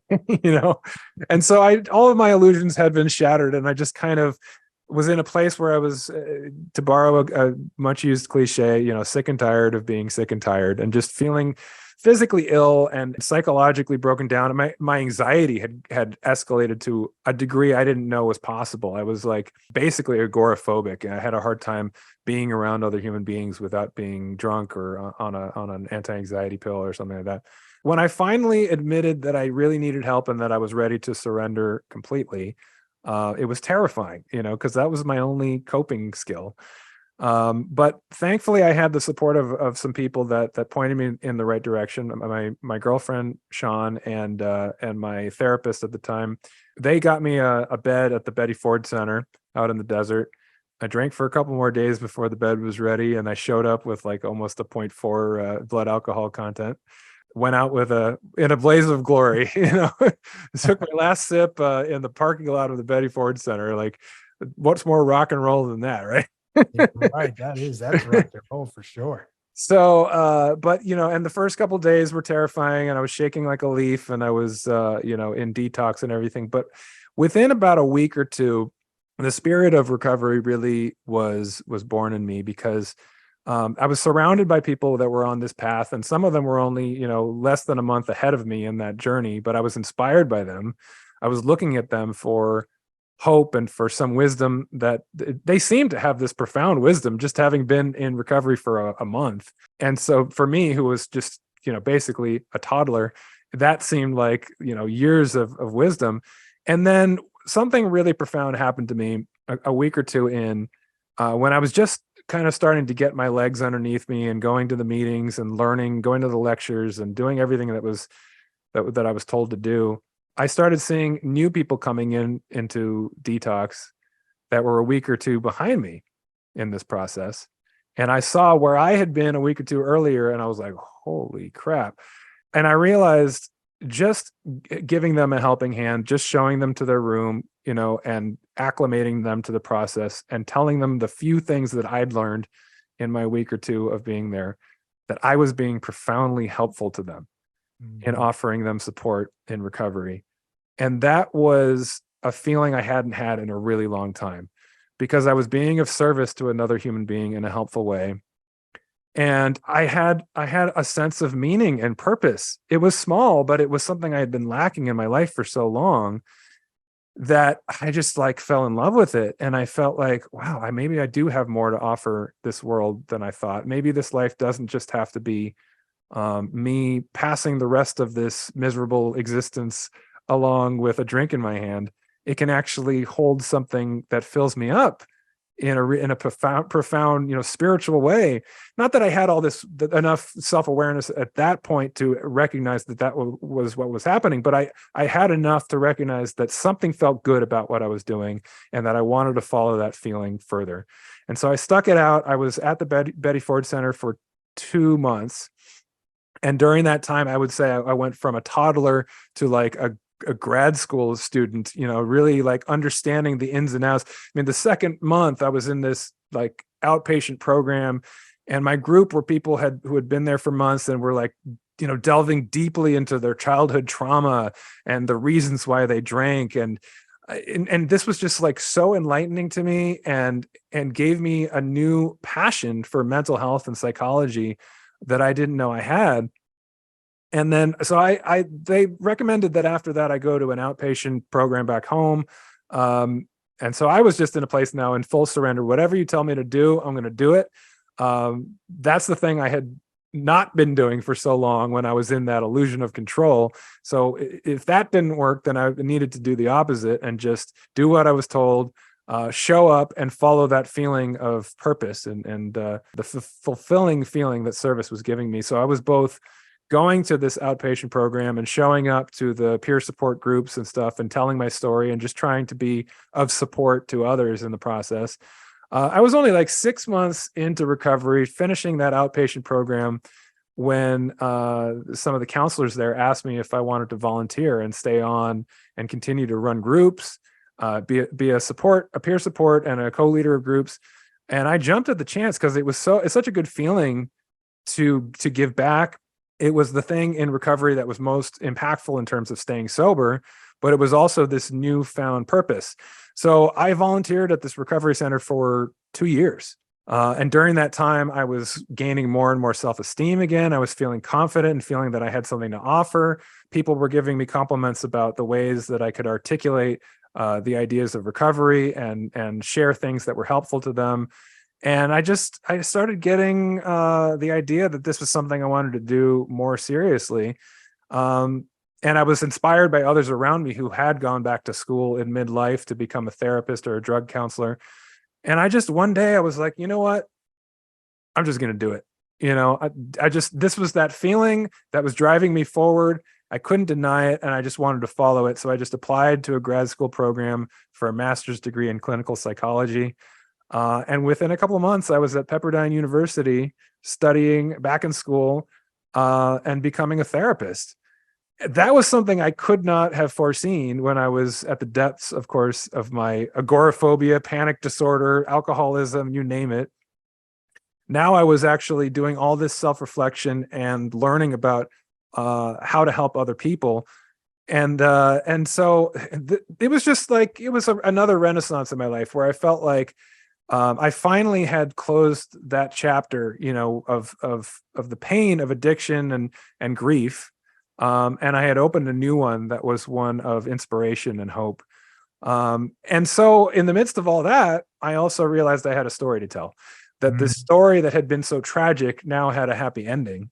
And so all of my illusions had been shattered, and I just kind of was in a place where I was, to borrow a much used cliche, sick and tired of being sick and tired, and just feeling physically ill and psychologically broken down. And my anxiety had escalated to a degree I didn't know was possible. I was like basically agoraphobic, and I had a hard time being around other human beings without being drunk or on an anti-anxiety pill or something like that. When I finally admitted that I really needed help and that I was ready to surrender completely, it was terrifying, because that was my only coping skill. But thankfully I had the support of some people that pointed me in the right direction. My girlfriend, Sean, and my therapist at the time, they got me a bed at the Betty Ford Center out in the desert. I drank for a couple more days before the bed was ready, and I showed up with like almost a 0.4 blood alcohol content. Went out in a blaze of glory, took my last sip in the parking lot of the Betty Ford Center. Like, what's more rock and roll than that, right? Yeah, right. That's rock and roll for sure. So, but and the first couple of days were terrifying, and I was shaking like a leaf, and I was, in detox and everything. But within about a week or two, the spirit of recovery really was born in me, because I was surrounded by people that were on this path, and some of them were only, less than a month ahead of me in that journey, but I was inspired by them. I was looking at them for hope and for some wisdom, that they seemed to have this profound wisdom just having been in recovery for a month. And so for me, who was just, basically a toddler, that seemed like, years of wisdom. And then something really profound happened to me a week or two in, when I was just kind of starting to get my legs underneath me and going to the meetings and learning, going to the lectures and doing everything that I was told to do. I started seeing new people coming into detox that were a week or two behind me in this process. And I saw where I had been a week or two earlier, and I was like, holy crap. And I realized just giving them a helping hand, just showing them to their room, and acclimating them to the process and telling them the few things that I'd learned in my week or two of being there, that I was being profoundly helpful to them in offering them support in recovery. And that was a feeling I hadn't had in a really long time, because I was being of service to another human being in a helpful way. And I had a sense of meaning and purpose. It was small, but it was something I had been lacking in my life for so long, that I just like fell in love with it. And I felt like, wow, maybe I do have more to offer this world than I thought. Maybe this life doesn't just have to be me passing the rest of this miserable existence along with a drink in my hand. It can actually hold something that fills me up in a profound, spiritual way. Not that I had enough self-awareness at that point to recognize that was what was happening, but I had enough to recognize that something felt good about what I was doing, and that I wanted to follow that feeling further. And so I stuck it out. I was at the Betty Ford Center for 2 months. And during that time, I would say I went from a toddler to like a grad school student, really like understanding the ins and outs. I mean, the second month I was in this like outpatient program, and my group were people who had been there for months and were like, delving deeply into their childhood trauma and the reasons why they drank. And and this was just like so enlightening to me, and gave me a new passion for mental health and psychology that I didn't know I had. And then, so they recommended that after that, I go to an outpatient program back home. And so I was just in a place now in full surrender. Whatever you tell me to do, I'm going to do it. That's the thing I had not been doing for so long when I was in that illusion of control. So if that didn't work, then I needed to do the opposite and just do what I was told, show up and follow that feeling of purpose and the fulfilling feeling that service was giving me. So I was both going to this outpatient program and showing up to the peer support groups and stuff and telling my story and just trying to be of support to others in the process. I was only like 6 months into recovery, finishing that outpatient program, when some of the counselors there asked me if I wanted to volunteer and stay on and continue to run groups, be a peer support and a co-leader of groups. And I jumped at the chance because it's such a good feeling to give back. It was the thing in recovery that was most impactful in terms of staying sober, but it was also this newfound purpose. So I volunteered at this recovery center for 2 years. And during that time, I was gaining more and more self-esteem again. I was feeling confident and feeling that I had something to offer. People were giving me compliments about the ways that I could articulate the ideas of recovery and share things that were helpful to them. And I started getting the idea that this was something I wanted to do more seriously. And I was inspired by others around me who had gone back to school in midlife to become a therapist or a drug counselor. And one day I was like, you know what? I'm just going to do it. This was that feeling that was driving me forward. I couldn't deny it, and I just wanted to follow it. So I just applied to a grad school program for a master's degree in clinical psychology. And within a couple of months, I was at Pepperdine University studying back in school and becoming a therapist. That was something I could not have foreseen when I was at the depths, of course, of my agoraphobia, panic disorder, alcoholism, you name it. Now I was actually doing all this self-reflection and learning about how to help other people. And so it was just like, it was another renaissance in my life where I felt like I finally had closed that chapter, of the pain of addiction and grief. And I had opened a new one that was one of inspiration and hope. And so in the midst of all that, I also realized I had a story to tell, that this story that had been so tragic now had a happy ending.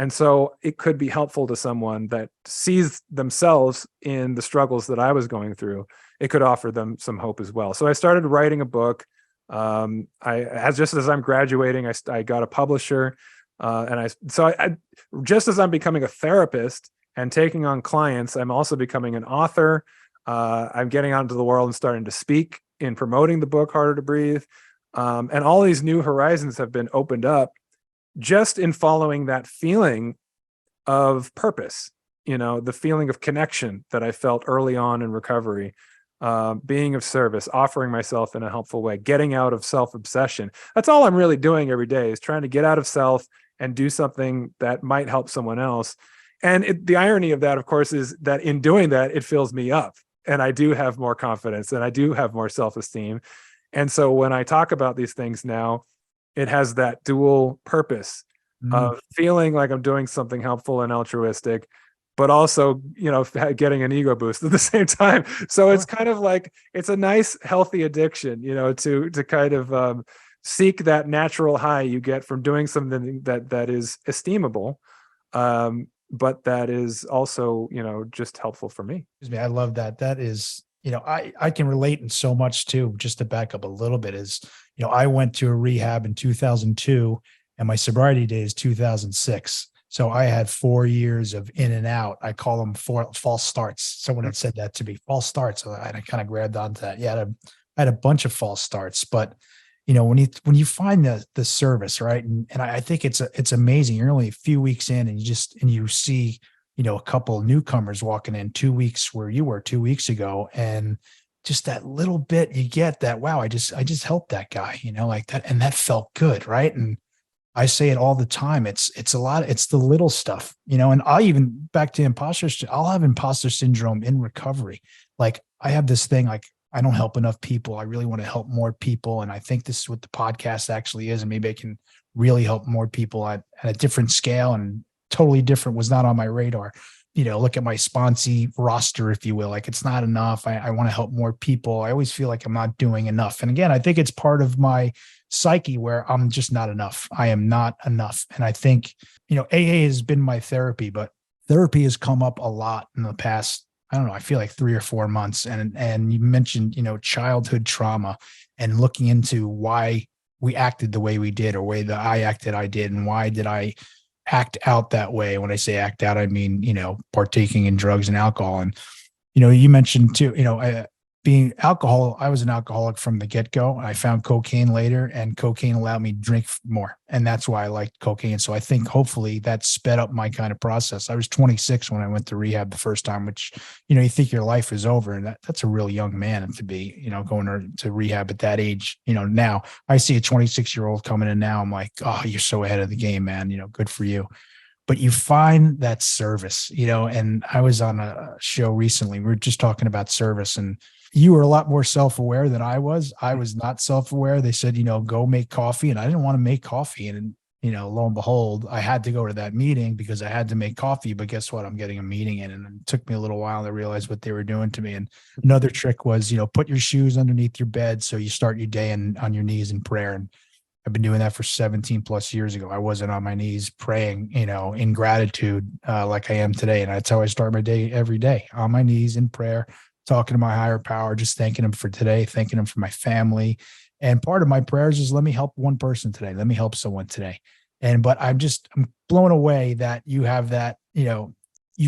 And so it could be helpful to someone that sees themselves in the struggles that I was going through. It could offer them some hope as well. So I started writing a book. Just as I'm graduating, I got a publisher. Just as I'm becoming a therapist and taking on clients, I'm also becoming an author. I'm getting out into the world and starting to speak in promoting the book, Harder to Breathe. And all these new horizons have been opened up just in following that feeling of purpose, the feeling of connection that I felt early on in recovery, being of service, offering myself in a helpful way, getting out of self-obsession. That's all I'm really doing every day, is trying to get out of self and do something that might help someone else. And the irony of that, of course, is that in doing that, it fills me up, and I do have more confidence and I do have more self-esteem. And so when I talk about these things now, it has that dual purpose of feeling like I'm doing something helpful and altruistic, but also, getting an ego boost at the same time. So it's kind of like, it's a nice, healthy addiction, to kind of seek that natural high you get from doing something that is esteemable, but that is also, just helpful for me. I love that. That is, I can relate in so much too. Just to back up a little bit is, I went to a rehab in 2002 and my sobriety day is 2006. So I had 4 years of in and out. I call them false starts. Someone had said that to me, false starts. So I kind of grabbed onto that. Yeah, I had a bunch of false starts, but when you find the service, right. And I think it's amazing. You're only a few weeks in and you see, a couple of newcomers walking in 2 weeks where you were 2 weeks ago. And just that little bit you get that, wow, I just helped that guy, like that. And that felt good. Right. And I say it all the time. It's the little stuff, and I even back to I'll have imposter syndrome in recovery. Like I have this thing like, I don't help enough people. I really want to help more people. And I think this is what the podcast actually is. And maybe I can really help more people at a different scale and totally different, was not on my radar. Look at my sponsee roster, if you will. Like, it's not enough. I want to help more people. I always feel like I'm not doing enough. And again, I think it's part of my psyche where I'm just not enough. I am not enough. And I think, AA has been my therapy, but therapy has come up a lot in the past, I don't know, I feel like 3 or 4 months. And you mentioned, childhood trauma and looking into why we acted the way we did, or way that I did. And why did I act out that way? When I say act out, I mean, partaking in drugs and alcohol. And, you mentioned too, I was an alcoholic from the get-go. I found cocaine later, and cocaine allowed me to drink more. And that's why I liked cocaine. So I think hopefully that sped up my kind of process. I was 26 when I went to rehab the first time, which, you think your life is over, and that's a real young man to be, going to rehab at that age. Now I see a 26-year-old coming in now. I'm like, oh, you're so ahead of the game, man. Good for you. But you find that service, and I was on a show recently. We were just talking about service, and you were a lot more self-aware than I was. I was not self-aware. They said, go make coffee. And I didn't want to make coffee. And, lo and behold, I had to go to that meeting because I had to make coffee. But guess what? I'm getting a meeting in. And it took me a little while to realize what they were doing to me. And another trick was, put your shoes underneath your bed so you start your day on your knees in prayer. And I've been doing that for 17 plus years ago. I wasn't on my knees praying, in gratitude like I am today. And that's how I start my day every day, on my knees in prayer, talking to my higher power, just thanking him for today, thanking him for my family. And part of my prayers is, let me help one person today. Let me help someone today. But I'm blown away that you have that, you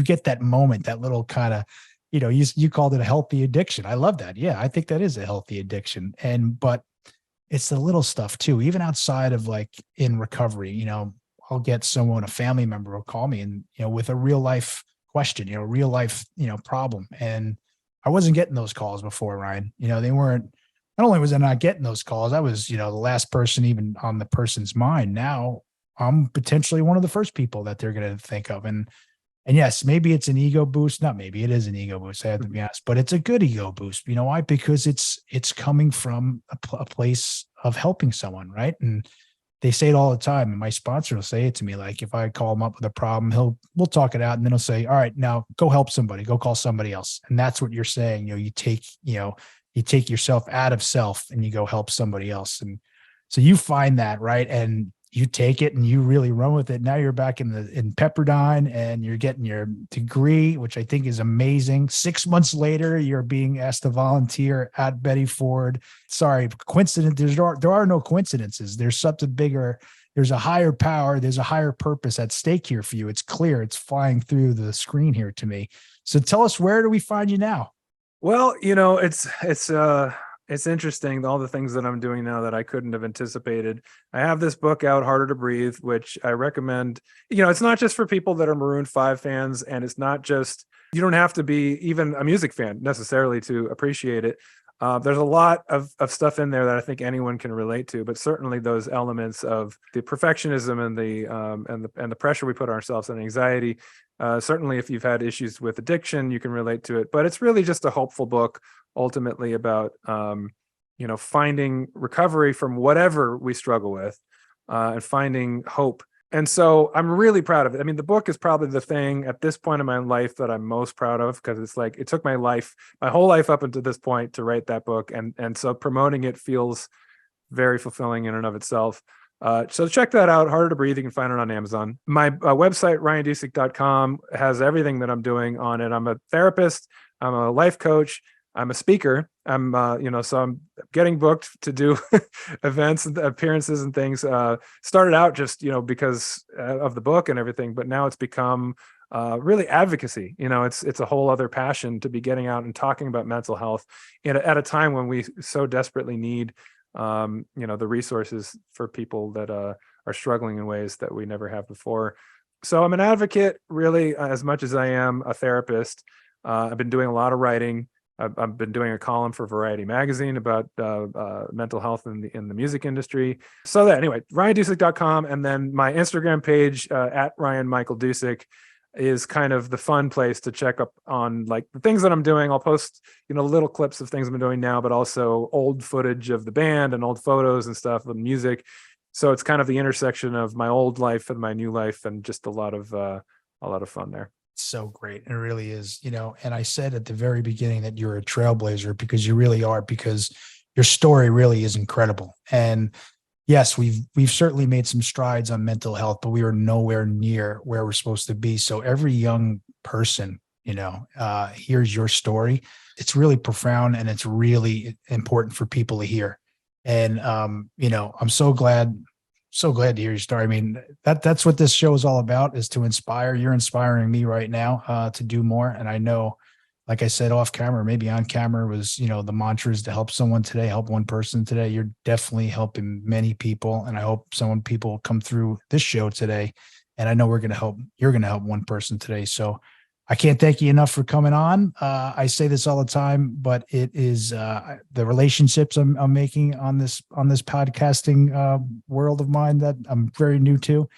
get that moment, that little kind of, you called it a healthy addiction. I love that. Yeah, I think that is a healthy addiction. But it's the little stuff too, even outside of like in recovery. I'll get someone, a family member will call me and, with a real life question, real life, problem. And I wasn't getting those calls before, Ryan. They weren't, not only was I not getting those calls, I was, the last person even on the person's mind. Now I'm potentially one of the first people that they're going to think of. And yes, maybe it's an ego boost. Not maybe, it is an ego boost, I have to be honest, but it's a good ego boost. You know why? Because it's coming from a place of helping someone, right? And they say it all the time. And my sponsor will say it to me, like, if I call him up with a problem, we'll talk it out. And then he'll say, all right, now go help somebody, go call somebody else. And that's what you're saying. You take yourself out of self and you go help somebody else. And so you find that, right? And you take it and you really run with it. Now you're back in Pepperdine and you're getting your degree, which I think is amazing. 6 months later, you're being asked to volunteer at Betty Ford. Sorry, coincidence. There are no coincidences. There's something bigger. There's a higher power. There's a higher purpose at stake here for you. It's clear. It's flying through the screen here to me. So tell us, where do we find you now? Well, it's interesting, all the things that I'm doing now that I couldn't have anticipated. I have this book out, Harder to Breathe, which I recommend. It's not just for people that are Maroon 5 fans, and it's not just, you don't have to be even a music fan necessarily to appreciate it. There's a lot of stuff in there that I think anyone can relate to, but certainly those elements of the perfectionism and the pressure we put on ourselves and anxiety. Certainly, if you've had issues with addiction, you can relate to it. But it's really just a hopeful book, ultimately about finding recovery from whatever we struggle with, and finding hope. And so I'm really proud of it. I mean, the book is probably the thing at this point in my life that I'm most proud of, because it's like, it took my whole life up until this point to write that book. And so promoting it feels very fulfilling in and of itself. So check that out. Harder to Breathe. You can find it on Amazon. My website, ryandusick.com, has everything that I'm doing on it. I'm a therapist. I'm a life coach. I'm a speaker. So I'm getting booked to do events and appearances and things. Started out just, because of the book and everything, but now it's become really advocacy. It's a whole other passion to be getting out and talking about mental health at a time when we so desperately need, the resources for people that are struggling in ways that we never have before. So I'm an advocate, really, as much as I am a therapist. I've been doing a lot of writing. I've been doing a column for Variety magazine about mental health in the music industry. So anyway, ryandusick.com, and then my Instagram page at Ryan Michael Dusick. is kind of the fun place to check up on like the things that I'm doing. I'll post, little clips of things I'm doing now, but also old footage of the band and old photos and stuff and music. So it's kind of the intersection of my old life and my new life, and just a lot of fun there. So great. It really is, and I said at the very beginning that you're a trailblazer, because you really are, because your story really is incredible. And yes, we've certainly made some strides on mental health, but we are nowhere near where we're supposed to be. So every young person, hears your story. It's really profound, and it's really important for people to hear. And I'm so glad to hear your story. I mean, that's what this show is all about, is to inspire. You're inspiring me right now to do more. And I know, like I said, off camera, maybe on camera, was, the mantra is to help someone today, help one person today. You're definitely helping many people. And I hope people come through this show today. And I know you're going to help one person today. So I can't thank you enough for coming on. I say this all the time, but it is the relationships I'm making on this podcasting world of mine that I'm very new to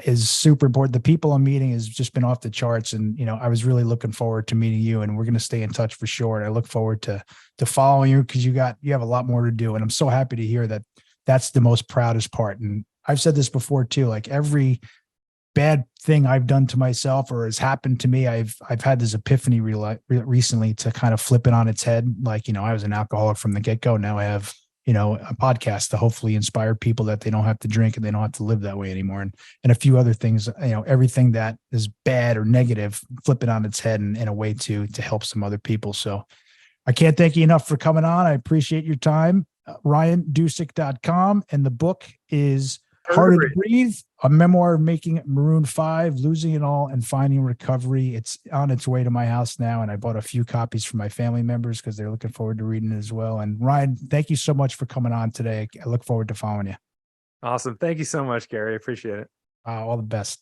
is super important. The people I'm meeting has just been off the charts, and I was really looking forward to meeting you, and we're going to stay in touch for sure. And I look forward to following you, because you have a lot more to do, and I'm so happy to hear that. That's the most proudest part. And I've said this before too, like every bad thing I've done to myself or has happened to me, I've had this epiphany recently to kind of flip it on its head. Like, I was an alcoholic from the get-go. Now I have, a podcast to hopefully inspire people that they don't have to drink and they don't have to live that way anymore. And a few other things, everything that is bad or negative, flip it on its head in a way to help some other people. So I can't thank you enough for coming on. I appreciate your time. RyanDusick.com. And the book is Harder to Breathe, a memoir of making Maroon 5, losing it all and finding recovery. It's on its way to my house now, and I bought a few copies for my family members because they're looking forward to reading it as well. And Ryan, thank you so much for coming on today. I look forward to following you. Awesome. Thank you so much, Gary. I appreciate it. All the best.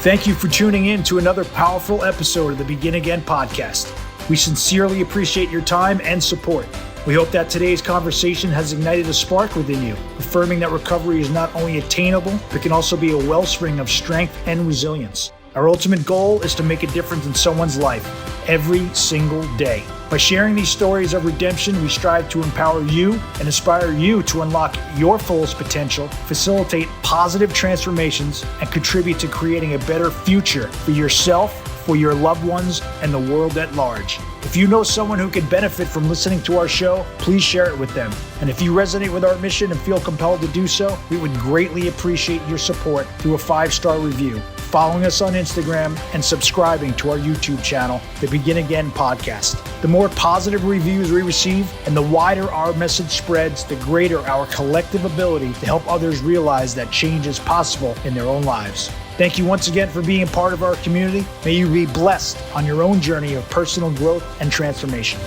Thank you for tuning in to another powerful episode of the Begin Again podcast. We sincerely appreciate your time and support. We hope that today's conversation has ignited a spark within you, affirming that recovery is not only attainable, but can also be a wellspring of strength and resilience. Our ultimate goal is to make a difference in someone's life every single day. By sharing these stories of redemption, we strive to empower you and inspire you to unlock your fullest potential, facilitate positive transformations, and contribute to creating a better future for yourself, for your loved ones, and the world at large. If you know someone who could benefit from listening to our show, please share it with them. And if you resonate with our mission and feel compelled to do so, we would greatly appreciate your support through a 5-star review, following us on Instagram, and subscribing to our YouTube channel, The Begin Again Podcast. The more positive reviews we receive and the wider our message spreads, the greater our collective ability to help others realize that change is possible in their own lives. Thank you once again for being part of our community. May you be blessed on your own journey of personal growth and transformation.